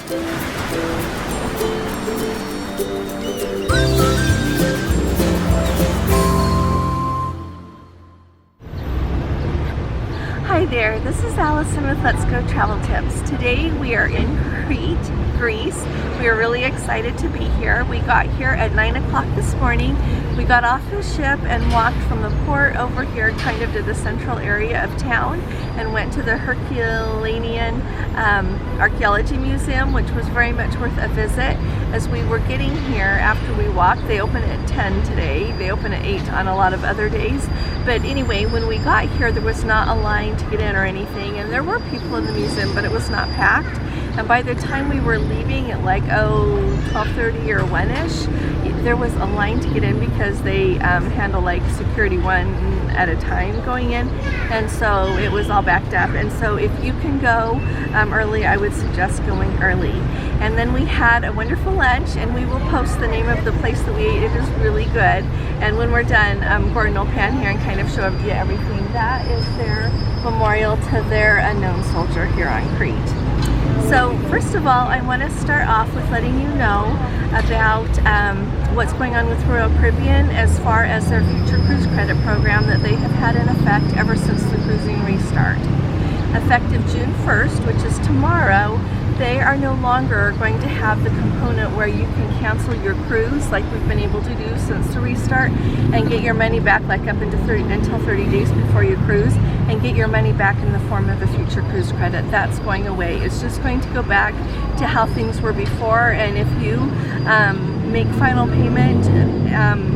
Hi there, this is Allison with Let's Go Travel Tips. Today we are in Crete, Greece. We are really excited to be here. We got here at 9 o'clock this morning. We got off the ship and walked from the port over here kind of to the central area of town and went to the Heraklion Archaeology Museum, which was very much worth a visit. As we were getting here after we walked, they open at 10 today. They open at 8 on a lot of other days. But anyway, when we got here, there was not a line to get in or anything, and there were people in the museum, but it was not packed. And by the time we were leaving at like 12:30 or 1ish, there was a line to get in because they handle like security one at a time going in, and so it was all backed up. And so if you can go early, I would suggest going early. And then we had a wonderful lunch, and we will post the name of the place that we ate. It is really good. And when we're done, Gordon will pan here and kind of show you everything. That is their memorial to their unknown soldier here on Crete. So first of all, I want to start off with letting you know about what's going on with Royal Caribbean as far as their future cruise credit program that they have had in effect ever since the cruising restart. Effective June 1st, which is tomorrow, they are no longer going to have the component where you can cancel your cruise like we've been able to do since the restart and get your money back like up until 30 days before you cruise and get your money back in the form of a future cruise credit. That's going away. It's just going to go back to how things were before, and if you make final payment,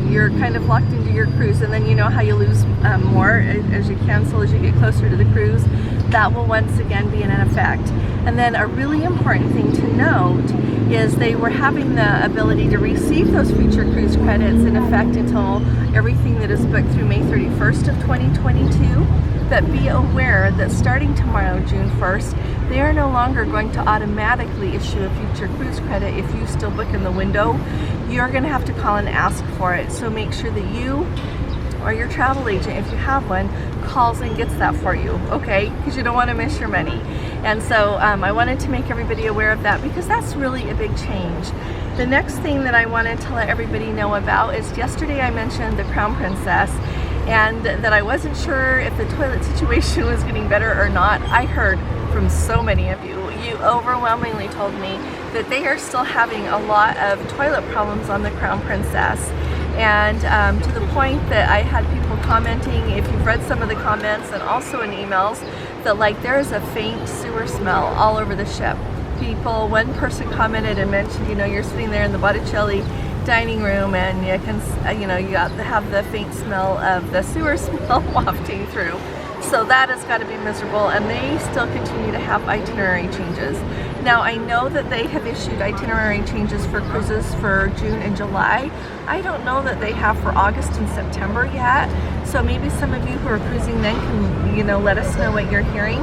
you're kind of locked into your cruise, and then you know how you lose more as you cancel, as you get closer to the cruise. That will once again be in effect. And then a really important thing to note is they were having the ability to receive those future cruise credits in effect until everything that is booked through May 31st of 2022. But be aware that starting tomorrow, June 1st, they are no longer going to automatically issue a future cruise credit if you still book in the window. You're going to have to call and ask for it. So make sure that you or your travel agent, if you have one, calls and gets that for you, okay? Because you don't want to miss your money. And so I wanted to make everybody aware of that because that's really a big change. The next thing that I wanted to let everybody know about is yesterday I mentioned the Crown Princess and that I wasn't sure if the toilet situation was getting better or not. I heard from so many of you. You overwhelmingly told me that they are still having a lot of toilet problems on the Crown Princess. And to the point that I had people commenting, if you've read some of the comments and also in emails, that like there's a faint sewer smell all over the ship. One person commented and mentioned, you know, you're sitting there in the Botticelli dining room and you can, you got to have the faint smell of the sewer smell wafting through. So that has got to be miserable, and they still continue to have itinerary changes. Now I know that they have issued itinerary changes for cruises for June and July. I don't know that they have for August and September yet. So maybe some of you who are cruising then can, let us know what you're hearing.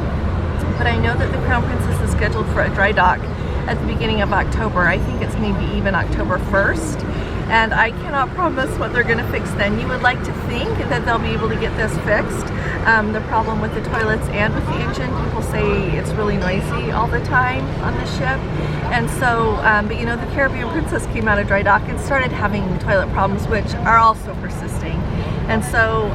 But I know that the Crown Princess is scheduled for a dry dock at the beginning of October. I think it's maybe even October 1st. And I cannot promise what they're going to fix then. You would like to think that they'll be able to get this fixed. The problem with the toilets and with the engine, people say it's really noisy all the time on the ship. And so, but the Caribbean Princess came out of dry dock and started having toilet problems, which are also persisting. And so,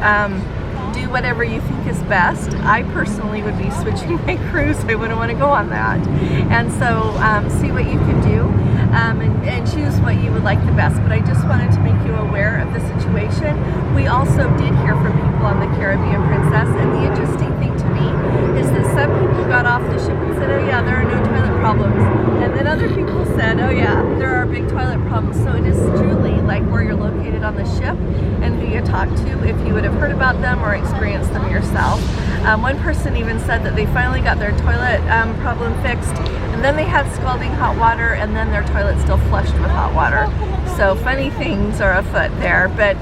do whatever you think is best. I personally would be switching my cruise. I wouldn't want to go on that. And so see what you can do and choose what you would like the best. But I just wanted to make you aware of the situation. We also did hear from people on the Caribbean Princess, and the interesting thing to me is that some people got off the ship and said, oh yeah, there are no toilet problems. And then other people said, oh yeah, there are big toilet problems. So it is truly like where you're located on the ship and who you talk to, if you would have heard about them or experienced them yourself. One person even said that they finally got their toilet problem fixed, and then they had scalding hot water, and then their toilet still flushed with hot water. So funny things are afoot there. But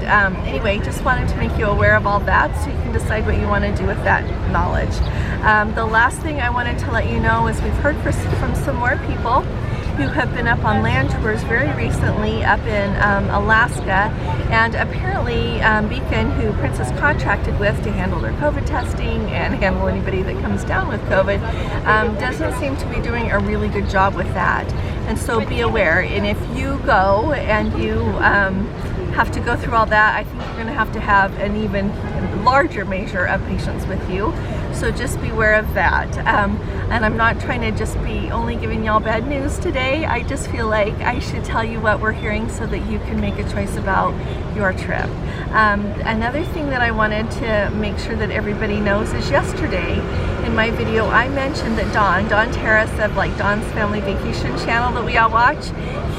anyway, just wanted to make you aware of all that so you can decide what you want to do with that knowledge. The last thing I wanted to let you know is we've heard from some more people, who have been up on land tours very recently up in Alaska, and apparently Beacon, who Princess contracted with to handle their COVID testing and handle anybody that comes down with COVID, doesn't seem to be doing a really good job with that. And so be aware, and if you go and you have to go through all that, I think you're going to have an even larger measure of patience with you. So just beware of that. And I'm not trying to just be only giving y'all bad news today. I just feel like I should tell you what we're hearing so that you can make a choice about your trip. Another thing that I wanted to make sure that everybody knows is yesterday in my video I mentioned that Don Terrace of like Don's Family Vacation channel that we all watch,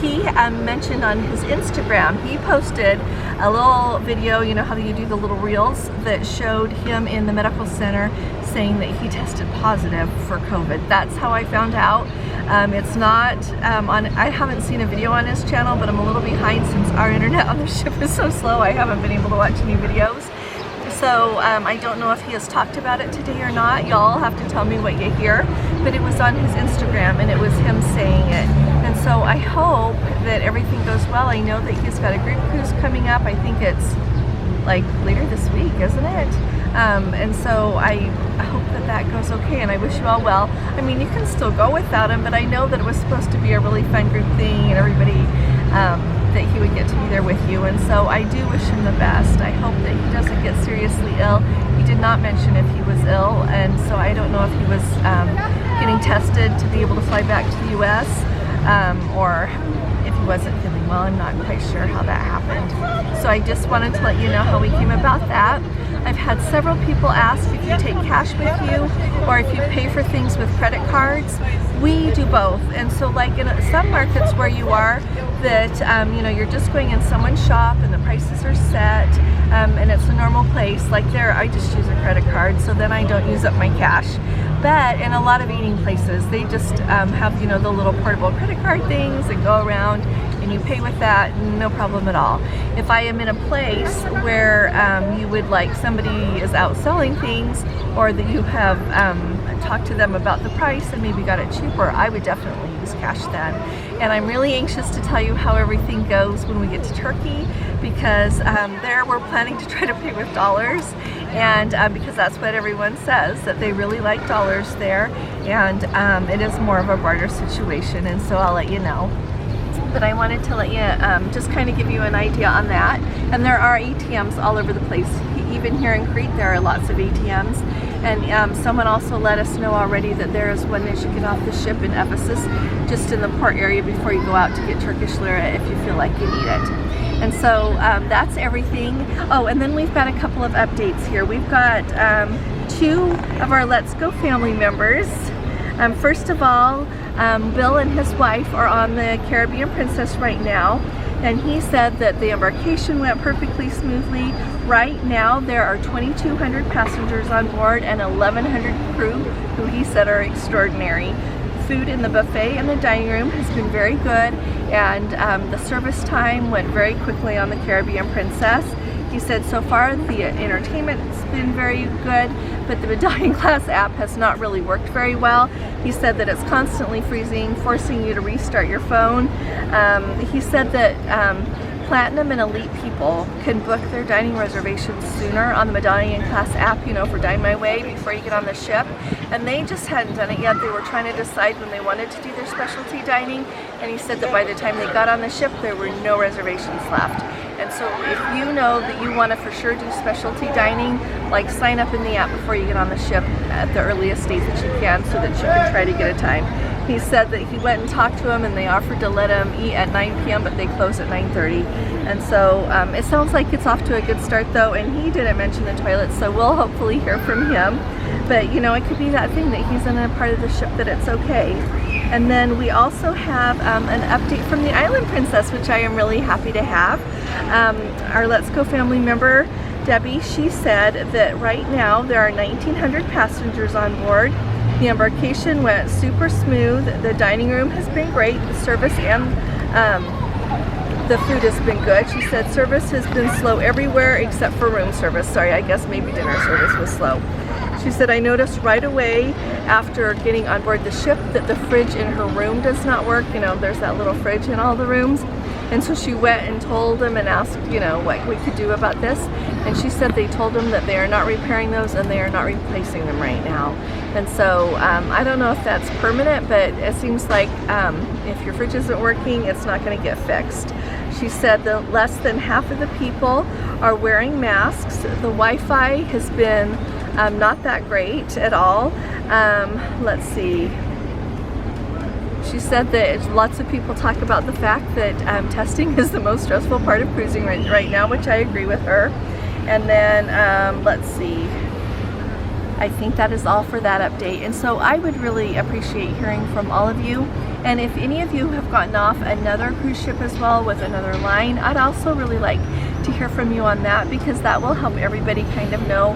he mentioned on his Instagram, he posted a little video, you know how you do the little reels, that showed him in the medical center saying that he tested positive for COVID. That's how I found out. It's not I haven't seen a video on his channel, but I'm a little behind since our internet on the ship is so slow. I haven't been able to watch any videos. So I don't know if he has talked about it today or not. Y'all have to tell me what you hear. But it was on his Instagram and it was him saying it. And so I hope that everything goes well. I know that he's got a group cruise coming up. I think it's like later this week, isn't it? And so I hope that that goes okay, and I wish you all well. I mean, you can still go without him, but I know that it was supposed to be a really fun group thing and everybody, that he would get to be there with you, and so I do wish him the best. I hope that he doesn't get seriously ill. He did not mention if he was ill, and so I don't know if he was getting tested to be able to fly back to the US, or if he wasn't feeling well. I'm not quite sure how that happened. So I just wanted to let you know how we came about that. I've had several people ask if you take cash with you or if you pay for things with credit cards. We do both, and so like in some markets where you are that you know, you're just going in someone's shop and the prices are set, and it's a normal place, like there I just use a credit card, so then I don't use up my cash. But in a lot of eating places, they just have, you know, the little portable credit card things that go around and you pay with that, no problem at all. If I am in a place where you would like somebody is out selling things, or that you have talked to them about the price and maybe got it cheaper, I would definitely use cash then. And I'm really anxious to tell you how everything goes when we get to Turkey, because there we're planning to try to pay with dollars, and because that's what everyone says, that they really like dollars there, and it is more of a barter situation, and so I'll let you know. But I wanted to let you just kind of give you an idea on that. And there are ATMs all over the place. Even here in Crete there are lots of ATMs, and someone also let us know already that there is one as you get off the ship in Ephesus, just in the port area before you go out to get Turkish lira if you feel like you need it. And so that's everything. Oh, and then we've got a couple of updates here. We've got 2 of our Let's Go family members. First of all, Bill and his wife are on the Caribbean Princess right now, and he said that the embarkation went perfectly smoothly. Right now there are 2,200 passengers on board and 1,100 crew, who he said are extraordinary. Food in the buffet and the dining room has been very good, and the service time went very quickly on the Caribbean Princess. He said so far the entertainment's been very good, but the Medallion Class app has not really worked very well. He said that it's constantly freezing, forcing you to restart your phone. He said that Platinum and Elite people can book their dining reservations sooner on the Medallion Class app, you know, for Dine My Way before you get on the ship. And they just hadn't done it yet. They were trying to decide when they wanted to do their specialty dining. And he said that by the time they got on the ship, there were no reservations left. And so if you know that you want to for sure do specialty dining, like sign up in the app before you get on the ship at the earliest date that you can, so that you can try to get a time. He said that he went and talked to him and they offered to let him eat at 9 p.m. but they close at 9:30. And so it sounds like it's off to a good start though, and he didn't mention the toilets, so we'll hopefully hear from him. But you know, it could be that thing that he's in a part of the ship that it's okay. And then we also have an update from the Island Princess, which I am really happy to have. Our Let's Go family member, Debbie, she said that right now there are 1,900 passengers on board. The embarkation went super smooth. The dining room has been great. The service and the food has been good. She said service has been slow everywhere except for room service. Sorry, I guess maybe dinner service was slow. She said, I noticed right away after getting on board the ship that the fridge in her room does not work. You know, there's that little fridge in all the rooms. And so she went and told them and asked, you know, what we could do about this. And she said they told them that they are not repairing those and they are not replacing them right now. And so I don't know if that's permanent, but it seems like if your fridge isn't working, it's not going to get fixed. She said that less than half of the people are wearing masks. The Wi-Fi has been not that great at all. Let's see. She said that lots of people talk about the fact that testing is the most stressful part of cruising right now, which I agree with her. And then let's see. I think that is all for that update. And so I would really appreciate hearing from all of you. And if any of you have gotten off another cruise ship as well with another line, I'd also really like to hear from you on that, because that will help everybody kind of know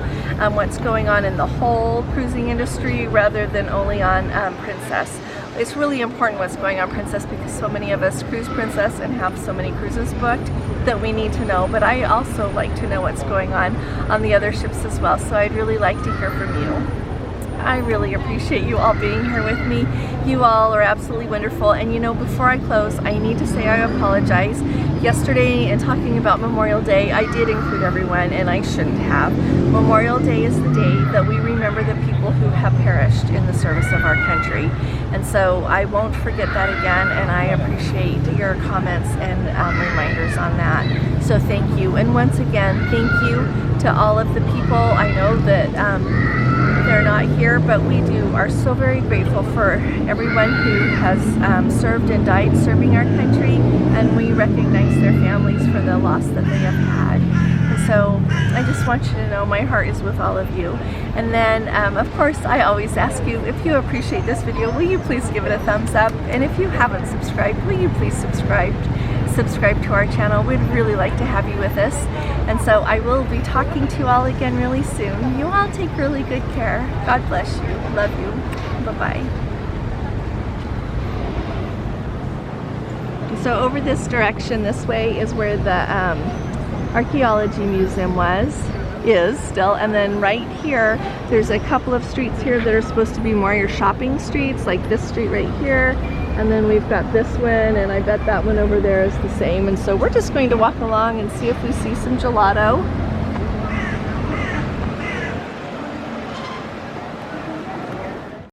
what's going on in the whole cruising industry rather than only on Princess. It's really important what's going on Princess because so many of us cruise Princess and have so many cruises booked that we need to know. But I also like to know what's going on the other ships as well. So I'd really like to hear from you. I really appreciate you all being here with me. You all are absolutely wonderful. And you know, before I close, I need to say I apologize. Yesterday, in talking about Memorial Day, I did include everyone, and I shouldn't have. Memorial Day is the day that we remember the people who have perished in the service of our country. And so I won't forget that again, and I appreciate your comments and reminders on that. So thank you. And once again, thank you to all of the people. I know that they're not here, but we are so very grateful for everyone who has served and died serving our country, and we recognize their families for the loss that they have had. And so I just want you to know my heart is with all of you. And then of course I always ask you, if you appreciate this video, will you please give it a thumbs up? And if you haven't subscribed, will you please subscribe to our channel? We'd really like to have you with us. And so I will be talking to you all again really soon. You all take really good care. God bless you. Love you. Bye-bye. So over this direction, this way, is where the archaeology museum is still. And then right here, there's a couple of streets here that are supposed to be more your shopping streets, like this street right here. And then we've got this one, and I bet that one over there is the same. And so we're just going to walk along and see if we see some gelato.